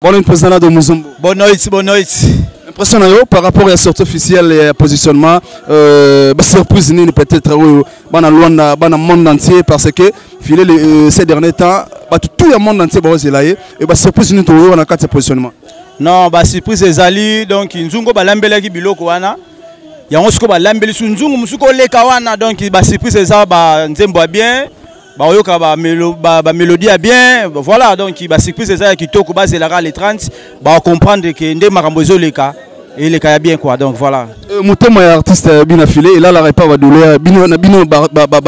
Bon, président de Muzumbo. Bonne nuit. Impression par rapport à la sortie officielle et à positionnement, surprise peut-être dans le monde entier parce que ces derniers temps, tout le monde entier et surprise dans le cadre de positionnement. Non, surprise est ali donc nzungo balambela ki biloko wana. Yango siko balambeli su nzungu musuko leka wana donc surprise est ça nzembo bien. Bayoka ba mélodie bien, voilà donc surprise est ça qui toko bazela les 30, comprendre que ndé makambo leka. Et les cas bien quoi, donc voilà. Moutem est artiste bien affilé, et là la réparation va douleur,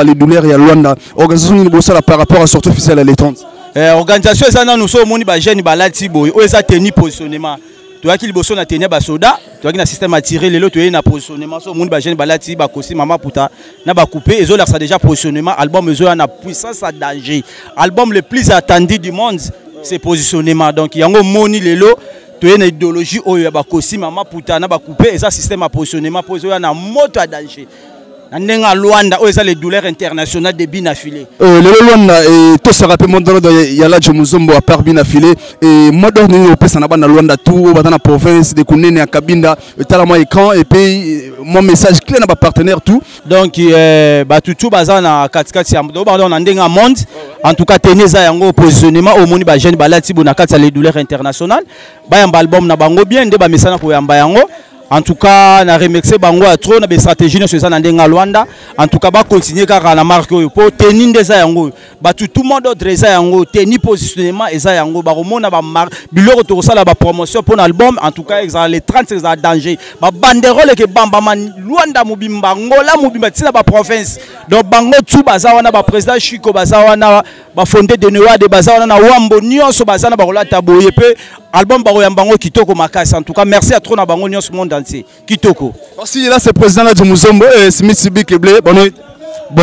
les douleurs, il y a Luanda. Organisation par rapport à la sortie officielle à l'étrange. Organisation, nous sommes les jeunes, ils ont tenu positionnement. Tu vois qu'ils ont tenu soda, tu vois qu'il y a un système à tirer, les autres, ils ont positionnement. Ils ont jeunes, ils ont coupé, maman puta, ils ont coupé, ils ont déjà positionnement. Album, ils ont une puissance à danger. Album le plus attendu du monde, c'est positionnement. Donc il y a un moni les lots. Tu as une idéologie où il y a des maman putana coupé et ça système à positionnement pour eux na moto à danger. Nandenga Luanda où les douleurs internationales de bien affilé. Le Luanda et tout ça rappelle monde il y a là Muzumbo à part bien affilé et mode on au pesa na bana Luanda tout dans la province de Kunene à Kabinda talama écran et puis mon message clair na ba partenaire tout. Donc tout bazana katikati ya ndo ba nandenga monde. En tout cas, tenez à un positionnement au monde ba jeune balati bonakata les douleurs internationales. Ba un album na bango bien de ba message ko yamba yango. En tout cas, na remercier bango à trop na be stratégie no ça ndenga Luanda. En tout cas, ba continuer car na marque pour tenir des yango. Ba tout le monde autre za yango, tenir positionnement et ça yango ba romona ba biloko to ça la ba promotion pour l'album. En tout cas, les 30 c'est un danger. Ba banderole que bamba man Luanda mubimba ngola mubimba tina ba province. Donc bango tout baza wana ba président Chiko baza wana ba fondé de Noa de baza wana na Wambo nyonso baza na ba rolata boye pe album ba royambango kitoko makasi. En tout cas, merci à trop na bango nyonso monde entier. Kitoko. Merci là c'est président de Muzumbo et Smith Bikble. Bonne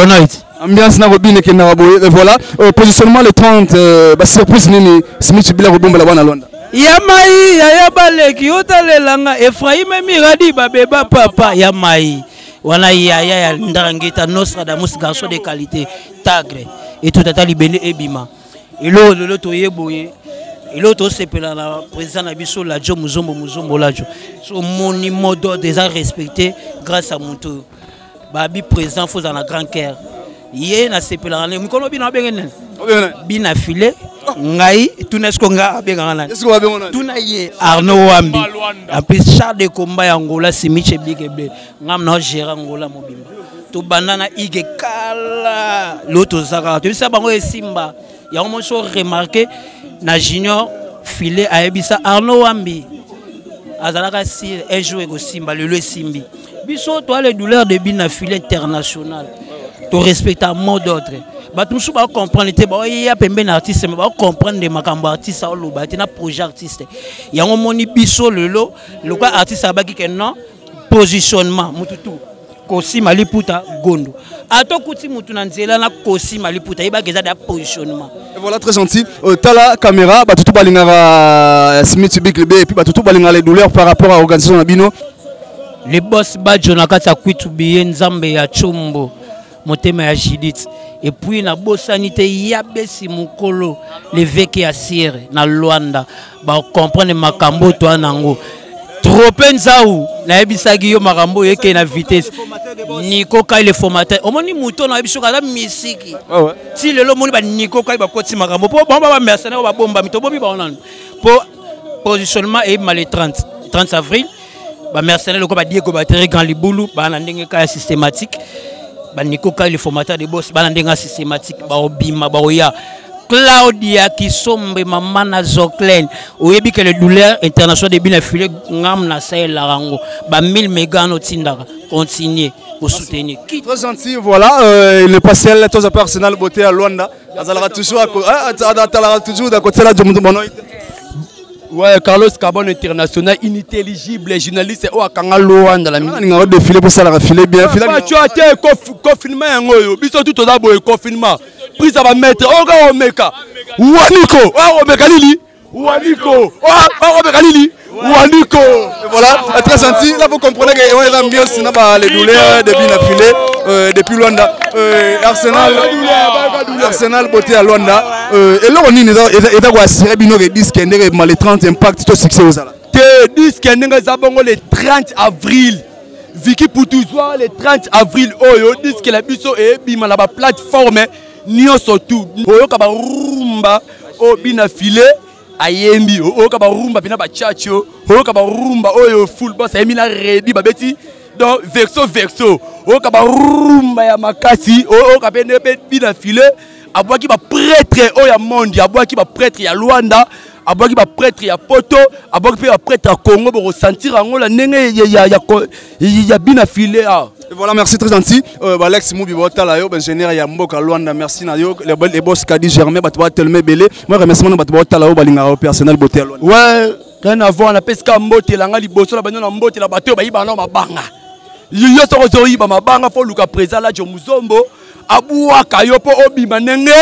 nuit. Ambiance na robine ke na boye voilà positionnement le 30 surprise nini Smith Bikble robomba la bana Londa. Yamai ya baleki otalelanga Ephraim Miradi babeba papa Yamai. Wana ya Ndarangeta Nostradamus garçon de qualité tagre et tout à libéné ebima. Et l'autre toyeboye et l'autre c'est la président Nabiso la Jo Muzumbo la Jo. So monument d'ordre déjà respecté grâce à mon tour. Babi président faut dans la grand cœur. Yé na sepela ne mikono bina bengene. Bina filé ngai tunesko nga bengana. Tuna yé Arnaud Wambi. En plus char de combat Angola Simiche Bikble. Ngam na gérant Angola mobimba. To banana ige kala l'autre zaka. Tu sais bango Simba. Il y a un moment remarqué na junior filé à Ebisa Arnaud Wambi. Azalaka si un jour ego Simba le Simbi. Biso toi les douleurs de bina filé international. Tu respectes un mot d'ordre. Bah tout ça va comprendre il y a pembe artiste mais va comprendre des makambo artiste au loba na projet artiste. Il y a un moment biso le quoi artiste abaki que non positionnement mututu. Kosi maliputa gondo. Ato kuti mutu na nzela na kosi maliputa iba geza da positionnement. Voilà très gentil. Tala caméra ba tutu balingara Smith Bikble et puis ba tutu balingara les douleurs par rapport à l'organisation na bino. Les boss badjo na kata kwitu biye nzambe ya chombo motema ya Judith et puis na bosanité yabesi mukolo l'évêque ya Sire na Luanda ba comprendre makambo to anango trop penzaou na ebisagi yo makambo yeke na vitesse Nico Kai le formateur omoni muto na ebiso kala misiki ti lelo moni ba Nico Kai ba koti makambo po ba mercenaire ba bomba mito bobi ba onana pour positionnement et mal 30 avril ba mercenaire ko ba Diego Battery grand libulu ba na ndenge ka systématique ba Nico Kai le formateur de boss ba na ndenge systématique ba obima ba oya Claudia Kisombe maman na Zoklen oyebi que les douleurs internationales de bien affilé ngam na Sahel la rango ba 1000 mégas no tindaka continuer pour soutenir qui très gentil voilà le partiel tous à Arsenal beauté à Luanda azalaka toujours toujours à côté là de mon ouais Carlos Carbone international inintelligible journaliste au akanga Luanda la ninga défilé pour ça la filer bien filer tu as été confinement ngoyo biso tout oza boye confinement prise à mettre oga omeka waniko omeka lili waniko omeka lili waniko voilà très gentil là vous comprenez que on est l'ambiance na ba les douleurs de bien affilé depuis Luanda. Arsenal beauté à Luanda. Et là on est dans assurer bino que disque ndenge le 30 impact to succès aux ala. Te disque ndenge za bongo le 30 avril. Vicky Poutouzoa le 30 avril oyo disque la biso e bima la ba plateforme nyonso tout. Oyo ka ba rumba o bina filé ayembi oyo ka ba rumba bina ba chacho oyo ka ba rumba oyo full boss emina ready ba beti donc verso oyo ka ba rumba ya makasi oyo ka bene bina filé abwaki ba prêtre oyo ya monde abwaki ba prêtre ya Luanda abwaki ba prêtre ya Poto abwaki ba prêtre ya Congo pour ressentir angola ndenge ya bina filé ah. Voilà, merci, très gentil. Alex Moubi Botala, ingénieur Yamboka Luanda, merci Nayo, les boss Kadi Germain, Batwa Telme Belé. Moi, remercie mon Batala, Balinga, personnel Boté Luanda. Ouais, rien à voir, on a pesqué à Mbote, la Ngali Bosso, la Bagnon, Mbote, la bateau, Baïba, non, ma banga. Yo Sorozori, ma banga, faut Luka Preza, la Jomuzombo, Aboua Kayopo, Obi Manenge,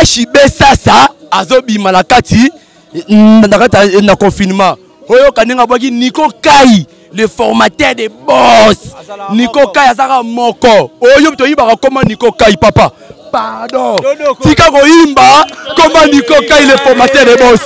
Achibe Sasa, Azobi Malakati, na confinement. Oyo Kanenga Bagi, Nico Kai. Le formateur des boss Nico Kai azaka moko oyo to yiba comment Nico Kai papa pardon tika ko imba comment Nico Kai le formateur des boss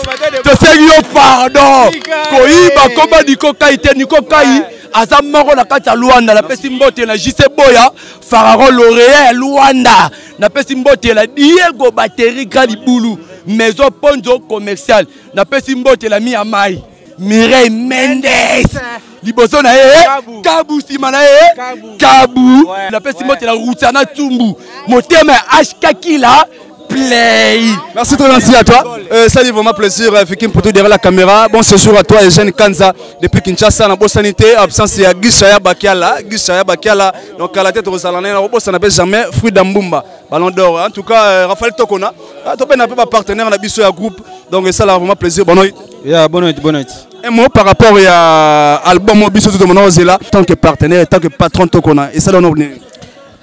to say yo pardon ko imba comment Nico Kai te Nico Kai aza moko na kati ya Luanda na pesi mbote na JC Boya Pharaon L'Oréal Luanda na pesi mbote la Diego Batterie Galibulu maison ponzo commercial na pesi mbote la mi amai Mireille Mendes liboso na Kabu simana Kabu la pesi mote la route na Tumbu motema HK Kila play. Merci très gentil à toi. Ça dit vraiment plaisir Fikim pour tout derrière la caméra. Bon séjour à toi Eugène Kanza depuis Kinshasa na sanité absence ya Gishaya Bakiala donc à la tête aux Alanais na ça n'appelle jamais fruit d'Ambumba Ballon d'or. En tout cas Raphaël Tokona Topé n'a pas partenaire na biso ya groupe donc ça là vraiment plaisir bonne nuit. Yeah, bonne nuit. Un mot par rapport à l'album Biso tout le monde là tant que partenaire tant que patron Tokona et ça donne obtenir.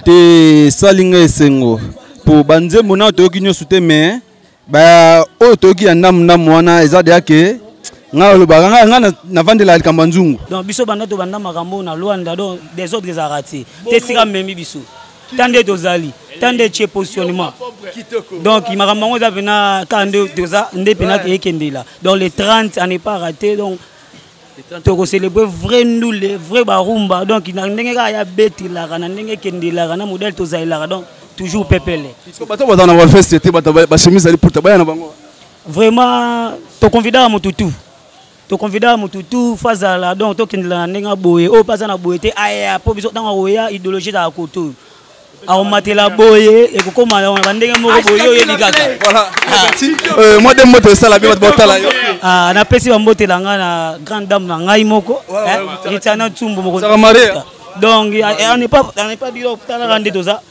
Te salinga esengo pour banze mona toki nyo soute mais ba o toki ndam wana ezade ke nga lo ba nga na vandela likambanzungu donc biso banda to banda makambo na Luanda donc des autres arrêtés te sika memi biso tande tozali tande che positionnement donc il makambo ngo za pena kande toza nde pena ekendela donc les 30 à ne pas rater donc to célébrer vrai nous les vrai barumba donc ndenge ka ya betila kana ndenge kendela kana modèle tozaila donc toujours pepele. Vraiment, to convida à Motutu. To convida à Motutu, Fazala, donc to kindla nenga boye, o pas na boyete, aya, po biso tanga oya idéologie da koto. A matela boye, et ko ma on ndenge moko boye yo yebikaka. Voilà. Moi de moto ça la bi botala yo. Ah, na pesi ba mbotela nga na grande dame na ngai moko, ritana tumbo moko. Donc on n'est pas dit tala rande to ça.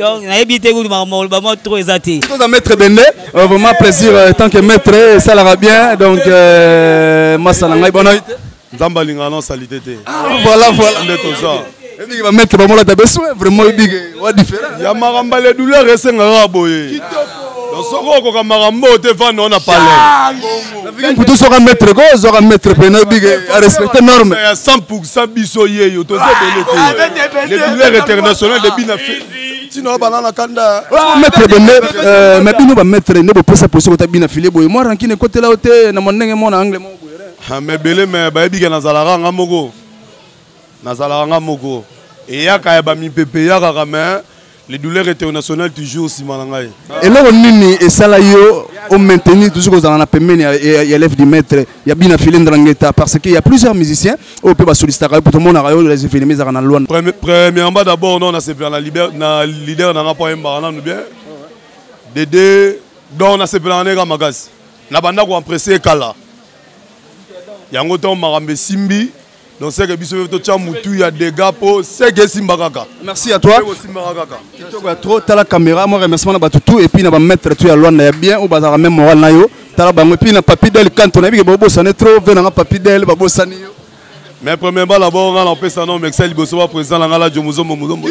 Donc, on a évité que trop exalté. Tout à maître Bende, vraiment plaisir tant que maître, ça l'ira bien. Donc, Massalangai, bonne nuit. Zambalinga non salité. Voilà. Il va mettre vraiment la besoin, vraiment big, différent. Il y a maramba les douleurs et c'est un raboye. Dans ce rôle, comme marambo, te fan on a parlé. Pour tout ça, on mettre gauche, on mettre Bende big, à respecter normes. 100% bisoye, yo, tout ça les douleurs internationales de Binafé. Sinon, banana kanda. Maître Bende, mais bino ba mettre ne peut pas poser côté bina filé boy. Moi rankine côté là côté na monenge mon anglais mon boy. Ah mais belé mais ba ebi na zalara ngamoko. Na zalara ngamoko. Et ya ka ba mi pepe ya ka mais les douleurs internationales toujours si manangai. Et là on nini et ça là yo on maintenir toujours aux en pemeni et élève du maître il y a bien filé ndrangeta parce qu'il y a plusieurs musiciens au peut pas solliciter pour tout le monde à les filmer ça dans loin. Premièrement d'abord non on a c'est bien la leader na pas mbana nous bien. Dédé donc on a c'est bien na magas. Na banda ko empresser kala. Yango to marambe simbi. Donc c'est que biso to chamutu ya dégâts pour c'est que simba kaka. Merci à toi. Tu as trop ta la caméra moi remerciement na batutu et puis na ba mettre tu ya loin ya bien ou bazara même moral na yo. Tala ba puis na papi del quand on a vu que bobo ça n'est trop venant papi del babo sani yo. Mais premièrement d'abord on a empêché ça non mais c'est liboso président la ngala Jomuzombo muzombo.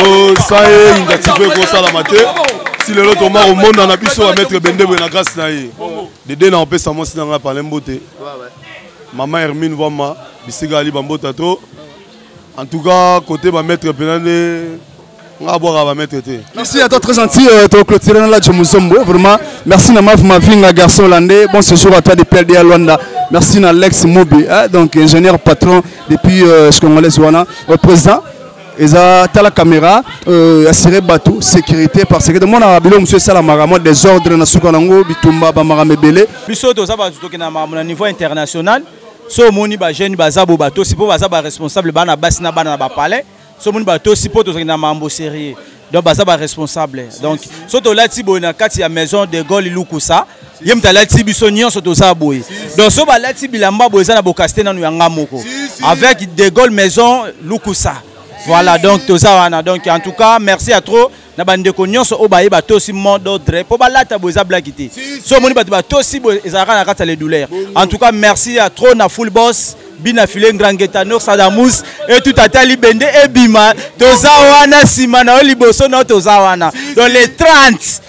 Oh ça est initiative ko ça la maté. Si le lot au monde on a biso à mettre Bende na grâce na yi. Dédé na empêché ça moi si na parler mboté. Maman Hermine Vama, Bisiga Ali Bambo Tato, En tout cas, côté ma maître Penane, on va boire à ma maître. Merci à toi, très gentil. Tu as clôturé là, Muzombo. Vraiment, merci à ma fille, garçon hollandais. Bon séjour à toi depuis PLD à Luanda. Merci à Alex Mobi, donc ingénieur patron depuis ce Congolais Zouana. Votre président, ils ont la caméra, assurer bateau, sécurité, parce que moi, on a monsieur Salamara, moi, des ordres dans Soukanango, Bitumba, Bamara Mebele. Puis, au niveau international, so moni ba jeune bazabo bato si po bazaba responsable bana basina bana ba palais so moni bato si po to na mambo sérieux donc bazaba responsable donc so to lati bona kati ya maison de Gaulle Lukusa yem ta lati biso nyonso to za boye donc so ba lati bilamba boza na bokaste nanu yanga moko avec de Gaulle maison Lukusa voilà donc to za wana donc en tout cas merci à trop na bande ko nyonso o baye bato si mot d'ordre po balata boza blakité so moni bato bato si ezaka na kata les douleurs en tout cas merci à trop na full boss bina filé Ngrangeta Nor Sadamous et tout atali bende et bima toza wana simana liboso no toza wana dans les 30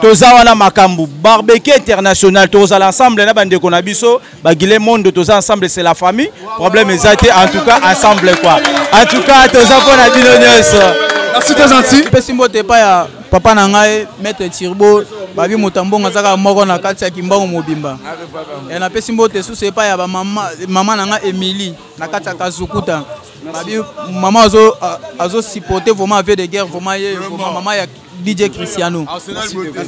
toza wana makambu barbecue international toza l'ensemble na bande ko na biso bagile monde toza ensemble c'est la famille problème ezate en tout cas ensemble quoi en tout cas toza pona bino nyonso. Merci très gentil. Pesimbo te pa ya papa na ngai maître Tirbo babi motambonga zaka moko na kati ya kimbango mobimba. Et na pesimbo te sous pa ya ba maman na ngai Emily na kati ya Kazukuta. Babi maman azo supporter vraiment avec de guerre vraiment maman ya DJ Cristiano.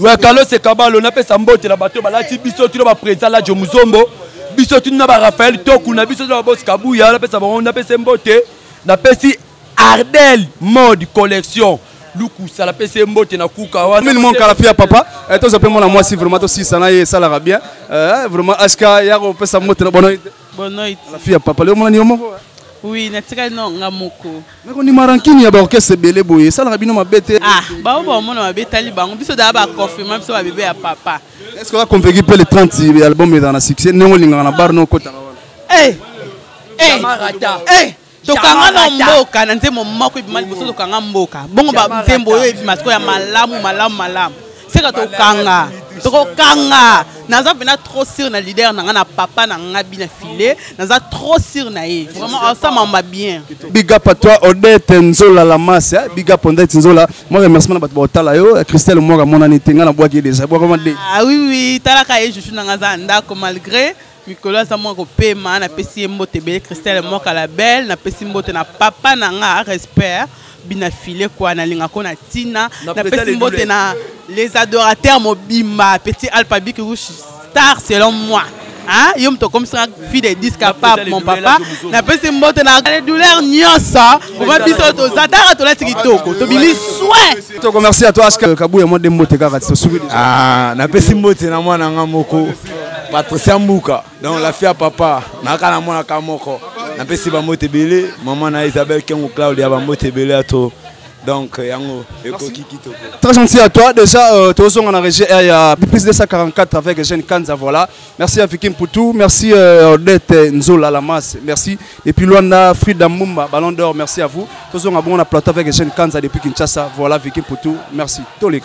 Ouais Carlos Kabalo na pesa mbote la bato balati biso tu ba président la Muzombo. Biso tu na ba Raphaël Toku na biso na boss Kabuya na pesa ba na pesa mbote na pesi Ardel mode collection Lukusa la PC mbote na kuka wana mille mon calafia papa et toi appelle moi si vraiment aussi ça na ça la bien vraiment aska ya ko pesa mbote na bonoit la fille papa le mon ni moko oui natika no ngamoko mais on ni marankini ya ba orchestre belé boye ça la bino mabete ba ba mona mabetali bango biso da ba confirmer biso ba bébé ya papa est-ce qu'on va convaincre pour les 30 albums dans la succès non linga na bar no kota tokanga na mboka na nzembo moko ibimali boso tokanga mboka bongo ba nzembo oyo ebimasiko ya malamu seka tokanga naza pena trop sûr na leader na nga na papa na nga bina filé naza trop sûr na ye vraiment ça m'a bien big up à toi Odette Nzola la masse big up Odette Nzola moi remercie na bato botala yo Christelle Moga mon ani tenga na boaki déjà boa comment de oui talaka ye juju na nga za ndako malgré Nicolas a moi coupé man na pesi mbote belle Christelle Moka la belle na pesi mbote na papa na nga respect bina filé quoi na linga ko na tina na pesi mbote na les adorateurs mobimba petit Alphabet rouge star selon moi hein yom to comme ça fille de disque à papa mon papa na pesi mbote na les douleurs nyosa on va biso to zatara to la tikitoko to bili soin to merci à toi Aska Kabuya mo de mbote kaka to subi na pesi mbote na mwana nga moko Patricia Mbuka donc la fille à papa na kana mwana ka moko na pesi ba mbote belé maman na Isabelle Kengo Claudia ba mbote belé ato donc yango ekoki kitoko. Très gentil à toi déjà tozonga na régie il y a plus de 144 avec Jeune Kanza voilà. Merci à Vikim Poutou, merci Odette Nzola la masse, merci et puis Luanda Frida Mumba Ballon d'Or, merci à vous. Tozonga bon na plateau avec Jeune Kanza depuis Kinshasa voilà Vikim Poutou, merci. Tolé